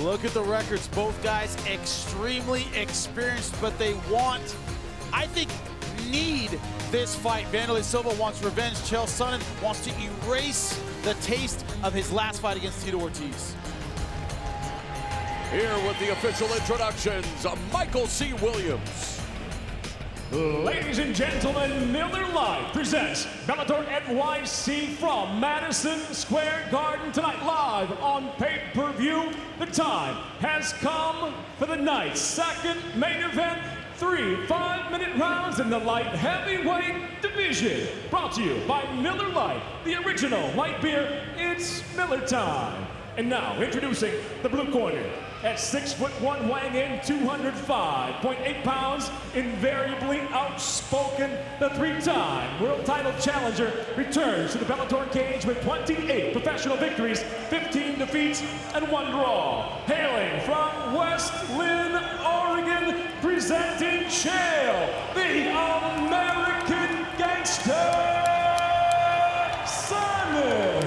Look at the records. Both guys extremely experienced, but they want, I think, need this fight. Wanderlei Silva wants revenge. Chael Sonnen wants to erase the taste of his last fight against Tito Ortiz. Here with the official introductions of Michael C. Williams. Ladies and gentlemen, Miller Lite presents Bellator NYC from Madison Square Garden tonight, live on pay-per-view. The time has come for the night's second main event. 3 5-minute rounds in the light heavyweight division. Brought to you by Miller Lite, the original light beer. It's Miller time. And now, introducing the blue corner. At 6'1", weighing in 205.8 pounds, invariably outspoken, the 3-time world title challenger returns to the Bellator cage with 28 professional victories, 15 defeats, and 1 draw. Hailing from West Lynn, Oregon, presenting Chael, the American Gangster, Sonnen.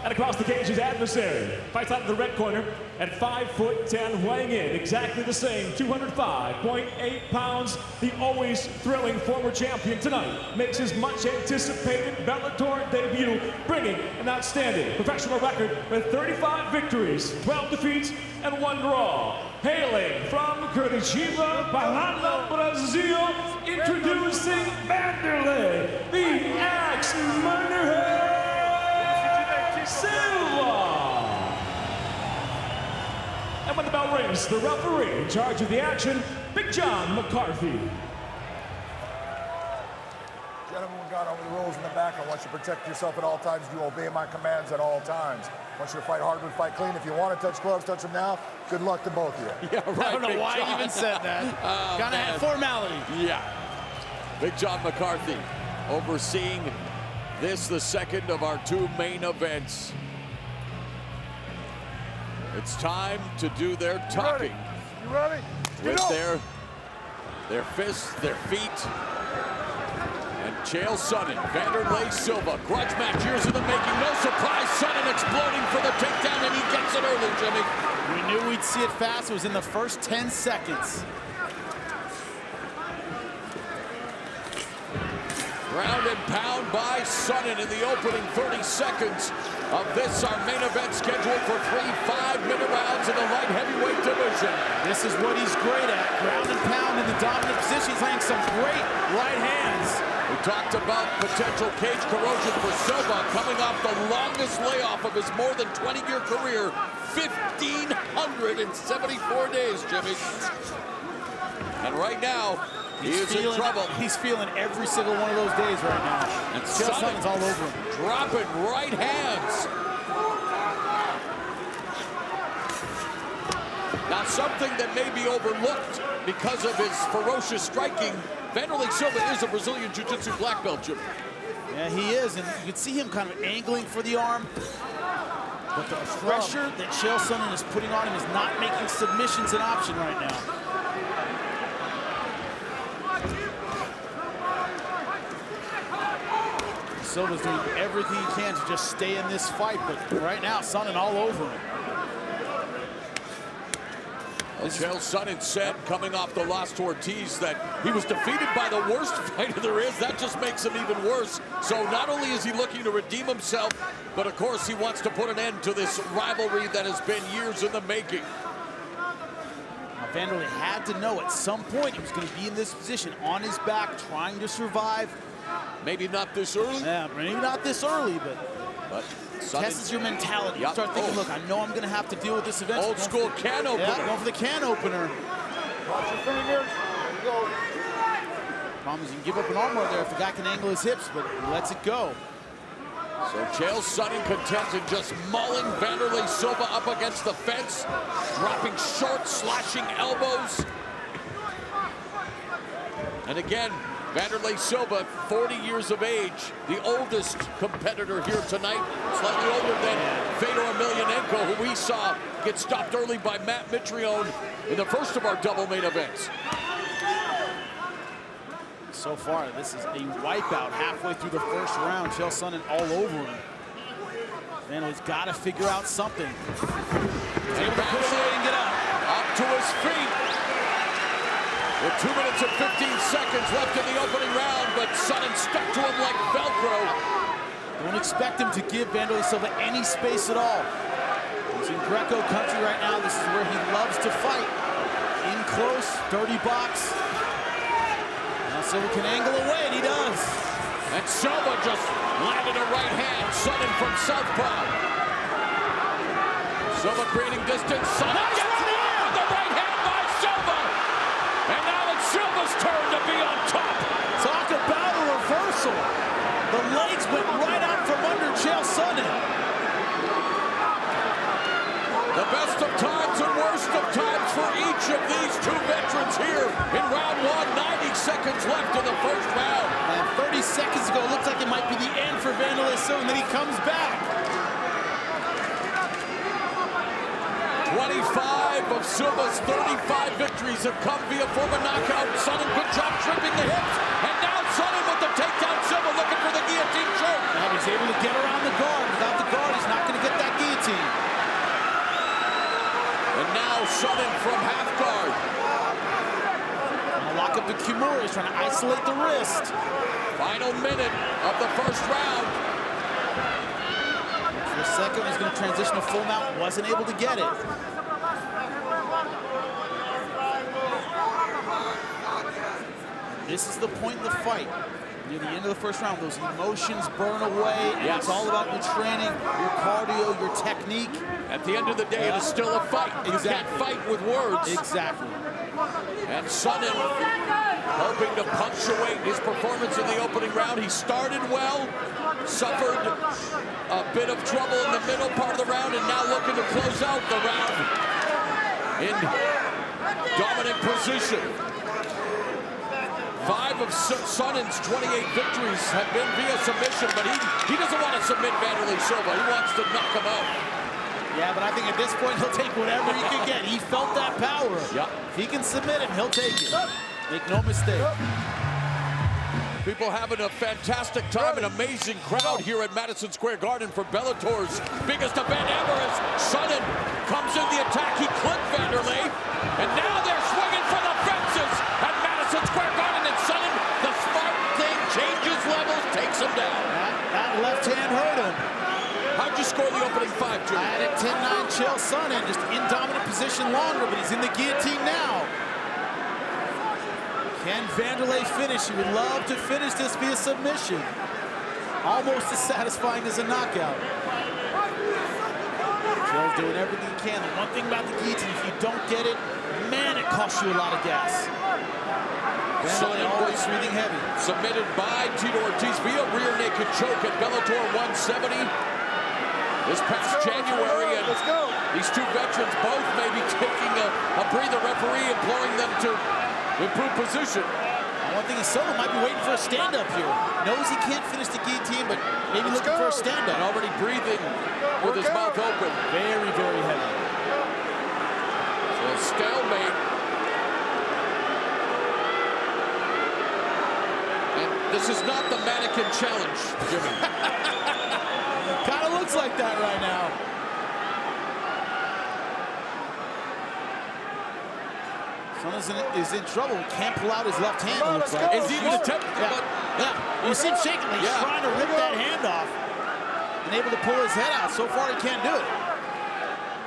And across the cage, his adversary fights out in the red corner at 5'10", weighing in exactly the same, 205.8 pounds. The always thrilling former champion tonight makes his much anticipated Bellator debut, bringing an outstanding professional record with 35 victories, 12 defeats, and 1 draw. Hailing from Curitiba, Paraná, Brazil, introducing Wanderlei, the Axe-Murderer Silva. And when the bell rings, the referee in charge of the action, Big John McCarthy. Gentlemen, we got over the rules in the back. I want you to protect yourself at all times. You obey my commands at all times. I want you to fight hard and fight clean. If you want to touch gloves, touch them now. Good luck to both of you. Yeah, right. I don't know why he even said that. Gotta have formality. Yeah. Big John McCarthy overseeing this, the second of our 2 main events. It's time to do their talking. You ready? With their fists, their feet. And Chael Sonnen, Wanderlei Silva, grudge match, years in the making. No surprise, Sonnen exploding for the takedown, and he gets it early, Jimmy. We knew we'd see it fast. It was in the first 10 seconds. Ground and pound by Sonnen in the opening 30 seconds of this, our main event, scheduled for 3 5-minute rounds in the light heavyweight division. This is what he's great at, ground and pound in the dominant position. He's laying some great right hands. We talked about potential cage corrosion for Silva coming off the longest layoff of his more than 20-year career, 1,574 days, Jimmy. And right now, he is in trouble. He's feeling every single one of those days right now. And Chael Sonnen's all over him. Dropping right hands. Now, something that may be overlooked because of his ferocious striking, Wanderlei Silva is a Brazilian Jiu-Jitsu black belt, Jim. Yeah, he is, and you can see him kind of angling for the arm. But the pressure that Chael Sonnen is putting on him is not making submissions an option right now. Silva's doing everything he can to just stay in this fight, but right now, Sonnen all over him. Well, Chael Sonnen said, coming off the loss to Ortiz, that he was defeated by the worst fighter there is. That just makes him even worse. So not only is he looking to redeem himself, but of course he wants to put an end to this rivalry that has been years in the making. Now, Wanderlei had to know at some point he was going to be in this position, on his back, trying to survive. Maybe not this early. Yeah, maybe not this early, but tests your mentality. Yep. You start thinking, look, I know I'm going to have to deal with this eventually. Old school can opener. Yeah, going for the can opener. Watch your fingers. There you go. Problem is you can give up an arm right there if the guy can angle his hips, but he lets it go. So Chael Sonnen content in just mauling Wanderlei Silva up against the fence, dropping short, slashing elbows. And again, Wanderlei Silva, 40 years of age, the oldest competitor here tonight, slightly older than Fedor Emelianenko, who we saw get stopped early by Matt Mitrione in the first of our double main events. So far, this is a wipeout halfway through the first round. Chael Sonnen all over him. Vanderlei's got to figure out something. He's able to push away and get up. Up to his feet. With 2 minutes and 15 seconds left in the opening round, but Sonnen stuck to him like Velcro. Don't expect him to give Wanderlei Silva any space at all. He's in Greco country right now. This is where he loves to fight. In close, dirty box. Now Silva can angle away, and he does. And Silva just landed a right hand. Sonnen from southpaw. Silva creating distance. Sonnen gets the right hand by Silva. And now it's Silva's turn to be on top. Talk about a reversal. The legs went right out from under Chael Sonnen. The best of times and worst of times for each of these two veterans here in round one. 90 seconds left in the first round. And 30 seconds ago, it looked like it might be the end for Wanderlei Silva, and then he comes back. 25 of Silva's 35 victories have come via former knockout. Sonnen, good job tripping the hips. And now Sonnen with the takedown. Silva looking for the guillotine choke. Now he's able to get around the guard. Without the guard, he's not going to get that guillotine. And now Sonnen from half guard. Gonna lock up the Kimura. He's trying to isolate the wrist. Final minute of the first round. For a second, he's going to transition to full mount. Wasn't able to get it. This is the point in the fight. Near the end of the first round, those emotions burn away, and yes, it's all about your training, your cardio, your technique. At the end of the day, it is still a fight. Exactly. You can't fight with words. Exactly. And Sonnen hoping to punctuate his performance in the opening round. He started well, suffered a bit of trouble in the middle part of the round, and now looking to close out the round in dominant position. 5 of Sonnen's 28 victories have been via submission, but he doesn't want to submit Wanderlei Silva. He wants to knock him out. Yeah, but I think at this point, he'll take whatever he can get. He felt that power. Yeah. If he can submit him, he'll take it. Make no mistake. People having a fantastic time, an amazing crowd here at Madison Square Garden for Bellator's biggest event ever as Sonnen comes in the attack. He clipped Wanderlei, and now they're swinging for the fences at Madison Square Garden, and Sonnen, the smart thing, changes levels, takes him down. That left hand hurt him. How'd you score the opening 5, Jimmy? I had it 10-9 Chael Sonnen, just in dominant position longer, but he's in the guillotine now. Can Wanderlei finish? He would love to finish this via submission. Almost as satisfying as a knockout. Chael's doing everything he can. The one thing about the guillotine, if you don't get it, man, it costs you a lot of gas. Wanderlei always breathing heavy. Submitted by Tito Ortiz via rear naked choke at Bellator 170. This past January, and these two veterans both may be taking a breather. Referee imploring them to improve position. One thing is, Silva might be waiting for a stand-up here. Knows he can't finish the guillotine, but maybe looking for a stand-up. And already breathing with his mouth open. Very, very heavy. So a stalemate. And this is not the mannequin challenge, Jimmy. Kind of looks like that right now. Sonnen is in trouble. He can't pull out his left hand, it looks like. Is he even attempting? Yeah. You see him shaking. He's trying to rip that hand off. And able to pull his head out. So far, he can't do it.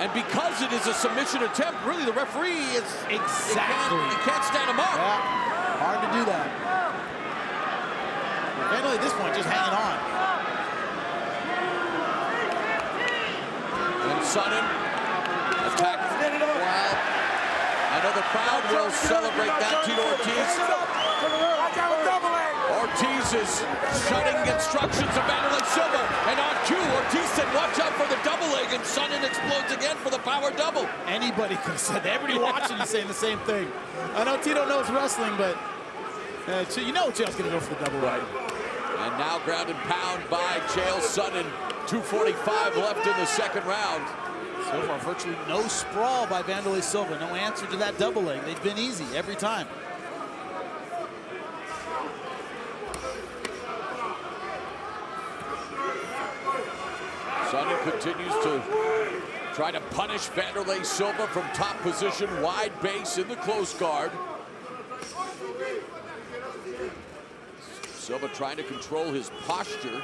And because it is a submission attempt, really the referee is... Exactly. He can't stand him up. Yeah, hard to do that. Wanderlei at this point just hanging on. And Sonnen attacked. Wow. I know the crowd will celebrate that. Tito Ortiz. Ortiz is shutting instructions of Wanderlei Silva. And on cue, Ortiz said, watch out for the double leg, and Sonnen explodes again for the power double. Anybody could have said that. Everybody watching is saying the same thing. I know Tito knows wrestling, but you know Chael's going to go for the double leg. And now ground and pound by Chael Sonnen. 2:45 left in the second round. So far, virtually no sprawl by Wanderlei Silva. No answer to that double leg. They've been easy every time. Sonnen continues to try to punish Wanderlei Silva from top position, wide base in the close guard. Silva trying to control his posture.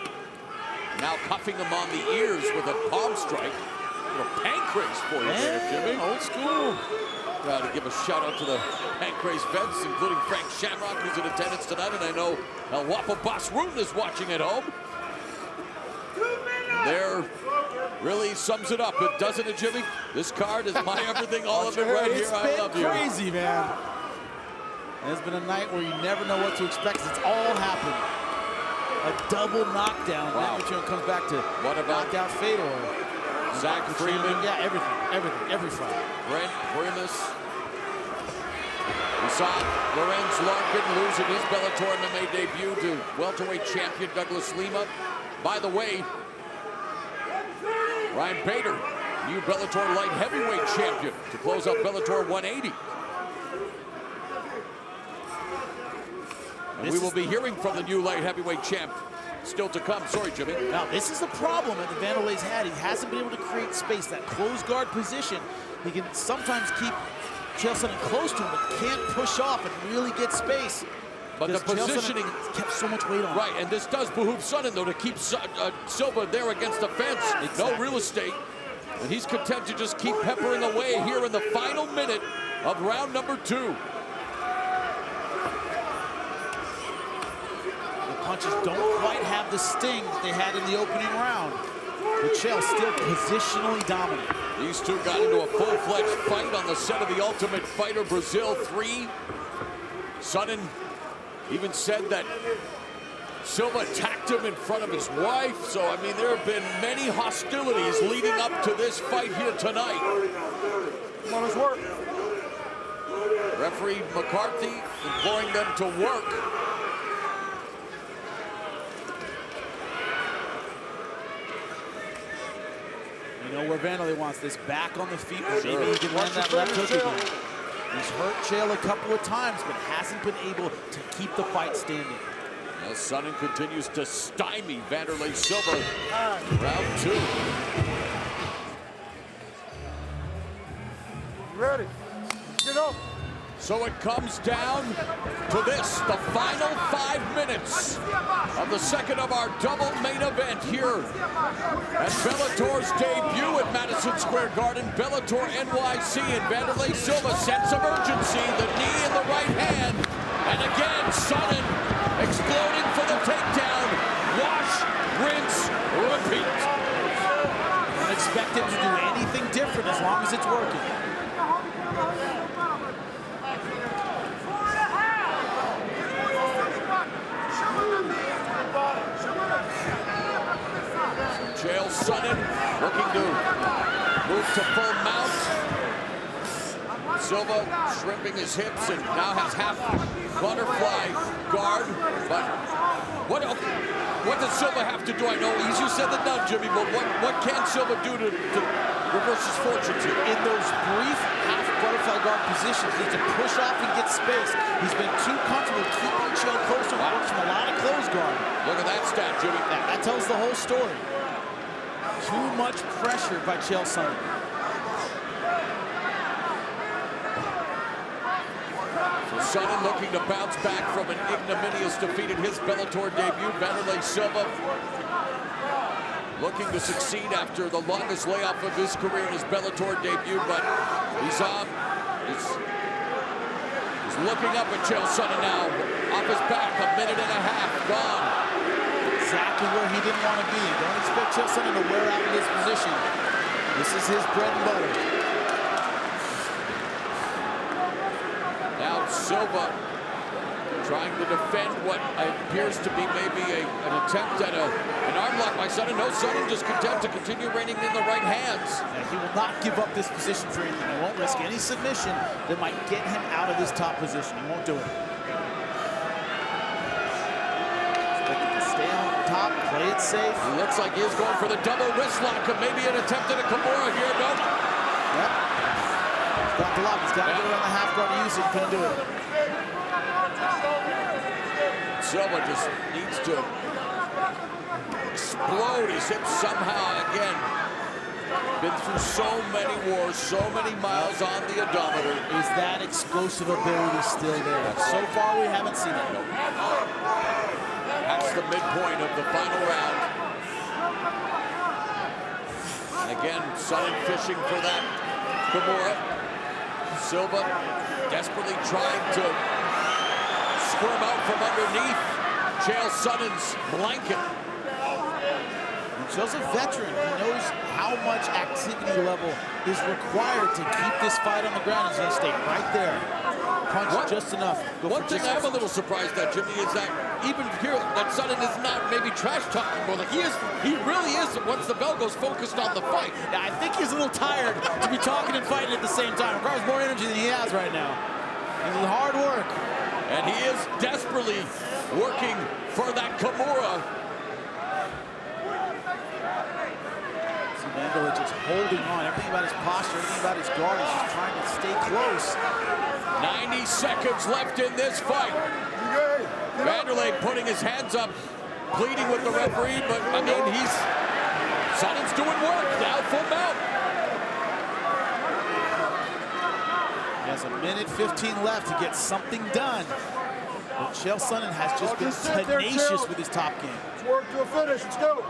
Now cuffing him on the ears with a palm strike. A little pancrase for you there, Jimmy. Old school. Got to give a shout out to the pancrase vets, including Frank Shamrock, who's in attendance tonight, and I know El Guapo Basrun is watching at home. There really sums it up, doesn't it, Jimmy? This card is my everything, all of it right here. I love you. It's been crazy, man. It's been a night where you never know what to expect. It's all happened. A double knockdown. Wow. Then Machuno comes back to What about knockout Fedor. Zach Freeman? Yeah, everything, every fight. Brent Primus. We saw Lorenz Larkin losing his Bellator MMA debut to welterweight champion Douglas Lima. By the way, Ryan Bader, new Bellator light heavyweight champion to close out Bellator 180. And we will be hearing from the new light heavyweight champ still to come. Sorry, Jimmy. Now, this is the problem that Wanderlei's had. He hasn't been able to create space. That closed guard position, he can sometimes keep Chael Sonnen close to him, but can't push off and really get space. But the positioning kept so much weight on. Right, and this does behoove Sonnen, though, to keep Silva there against the fence. Exactly. No real estate. And he's content to just keep peppering away here in the final minute of round number 2. Punches don't quite have the sting that they had in the opening round. But Chael still positionally dominant. These two got into a full-fledged fight on the set of The Ultimate Fighter Brazil 3. Sonnen even said that Silva attacked him in front of his wife. So, I mean, there have been many hostilities leading up to this fight here tonight. Come on, let's work. Referee McCarthy imploring them to work. You know where Wanderlei wants this, back on the feet, where Sure. maybe he can land that left hook again. He's hurt Chael a couple of times, but hasn't been able to keep the fight standing. Now Sonnen continues to stymie Wanderlei Silva. Round 2. Ready? Get up. So it comes down to this, the final 5 minutes of the second of our double main event here at Bellator's debut at Madison Square Garden, Bellator NYC, and Wanderlei Silva, sense of urgency, the knee in the right hand, and again, Sonnen exploding for the takedown. Wash, rinse, repeat. Don't expect him to do anything different as long as it's working. Chael Sonnen looking to move to full mount. Silva shrimping his hips and now has half butterfly guard. But what does Silva have to do? I know easier said than done, Jimmy, but what can Silva do to reverse his fortunes here? In those brief half butterfly guard positions, he needs to push off and get space. He's been too comfortable keeping Chael close to him. Works from a lot of close guard. Look at that stat, Jimmy. That tells the whole story. Too much pressure by Chael Sonnen. So Sonnen looking to bounce back from an ignominious defeat in his Bellator debut. Wanderlei Silva looking to succeed after the longest layoff of his career in his Bellator debut, but he's looking up at Chael Sonnen now. Off his back, a minute and a half gone. Exactly where he didn't want to be. Don't expect Chael Sonnen to wear out in this position. This is his bread and butter. Now Silva trying to defend what appears to be maybe an attempt at an arm lock by Sonnen. No, Sonnen just content to continue reigning in the right hands. And he will not give up this position for anything. He won't risk any submission that might get him out of this top position. He won't do it. Top, play it safe. It looks like he is going for the double wrist lock, and maybe an attempt at a Kimura here. Nope. Yep. He's got the lock. He's got to get around the half guard to use it. He couldn't do it. Silva just needs to explode his hips somehow again. Been through so many wars, so many miles on the odometer. Is that explosive ability still there? So far, we haven't seen it. Nope. That's the midpoint of the final round. And again, Sonnen fishing for that Kimura. Silva desperately trying to squirm out from underneath Chael Sonnen's blanket. Chael's a veteran. He knows how much activity level is required to keep this fight on the ground. He's going to stay right there. Punch just enough. One thing I'm a little surprised at, Jimmy, is that even here, that Sonnen is not maybe trash talking more. Like he really is, once the bell goes, focused on the fight. Yeah, I think he's a little tired to be talking and fighting at the same time. It requires more energy than he has right now. This is hard work. And he is desperately working for that Kimura. Wanderlei just holding on. Everything about his posture, everything about his guard, he's just trying to stay close. 90 seconds left in this fight. Wanderlei putting his hands up, pleading with the referee, but I mean, Sonnen's doing work now, full mount. He has a minute 15 left to get something done. But Chael Sonnen has just been tenacious with his top game. Let's work to a finish. Let's go.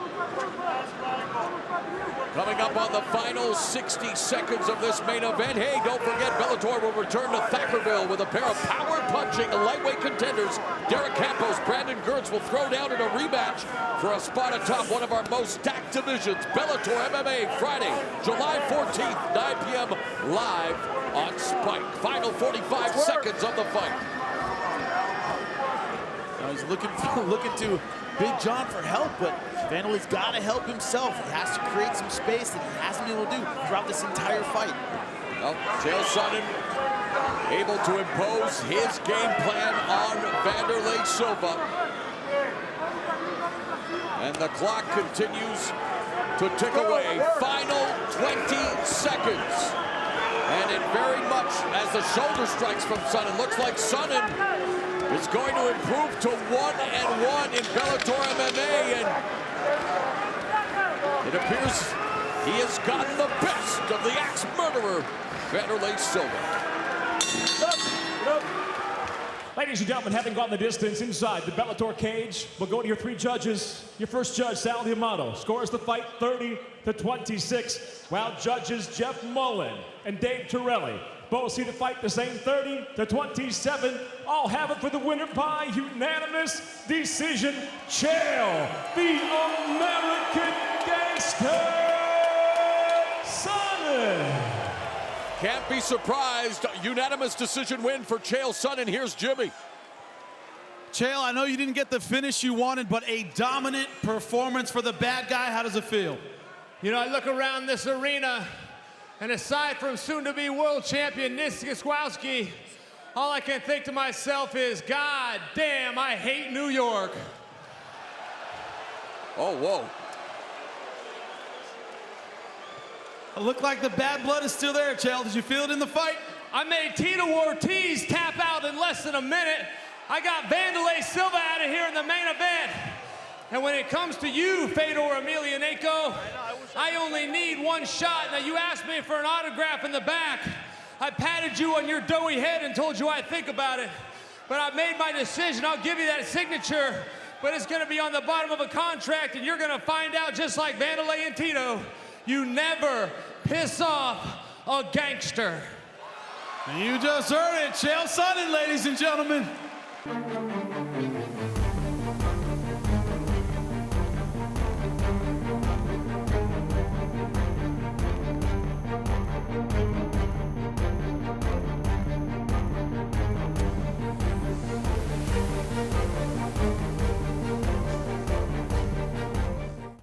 Coming up on the final 60 seconds of this main event. Hey, don't forget, Bellator will return to Thackerville with a pair of power-punching lightweight contenders. Derek Campos, Brandon Gertz will throw down in a rematch for a spot atop one of our most stacked divisions. Bellator MMA, Friday, July 14th, 9 p.m. live on Spike. Final 45 seconds of the fight. Now he's looking to Big John for help, but Wanderlei's got to help himself. He has to create some space that he hasn't been able to do throughout this entire fight. Well, Chael Sonnen able to impose his game plan on Wanderlei Silva. And the clock continues to tick away. Final 20 seconds. And it very much, as the shoulder strikes from Sonnen, looks like Sonnen is going to improve to 1-1 in Bellator MMA, and it appears he has gotten the best of the axe murderer, Wanderlei Silva. Ladies and gentlemen, having gone the distance inside the Bellator cage, we'll go to your three judges. Your first judge, Sal D'Amato, scores the fight 30-26, while judges Jeff Mullen and Dave Torelli both see the fight the same 30-27. All have it for the winner by unanimous decision. Chael, the American Gangster, Sonnen. Can't be surprised. Unanimous decision win for Chael Sonnen. Here's Jimmy. Chael, I know you didn't get the finish you wanted, but a dominant performance for the bad guy. How does it feel? You know, I look around this arena, and aside from soon-to-be world champion Nick Skowski, all I can think to myself is, God damn, I hate New York. Oh, whoa. It looked like the bad blood is still there, Chael. Did you feel it in the fight? I made Tito Ortiz tap out in less than a minute. I got Wanderlei Silva out of here in the main event. And when it comes to you, Fedor Emelianenko, I only need one shot. Now, you asked me for an autograph in the back. I patted you on your doughy head and told you I'd think about it. But I've made my decision. I'll give you that signature, but it's going to be on the bottom of a contract, and you're going to find out, just like Wanderlei and Tito, you never piss off a gangster. You just heard it. Chael Sonnen, ladies and gentlemen.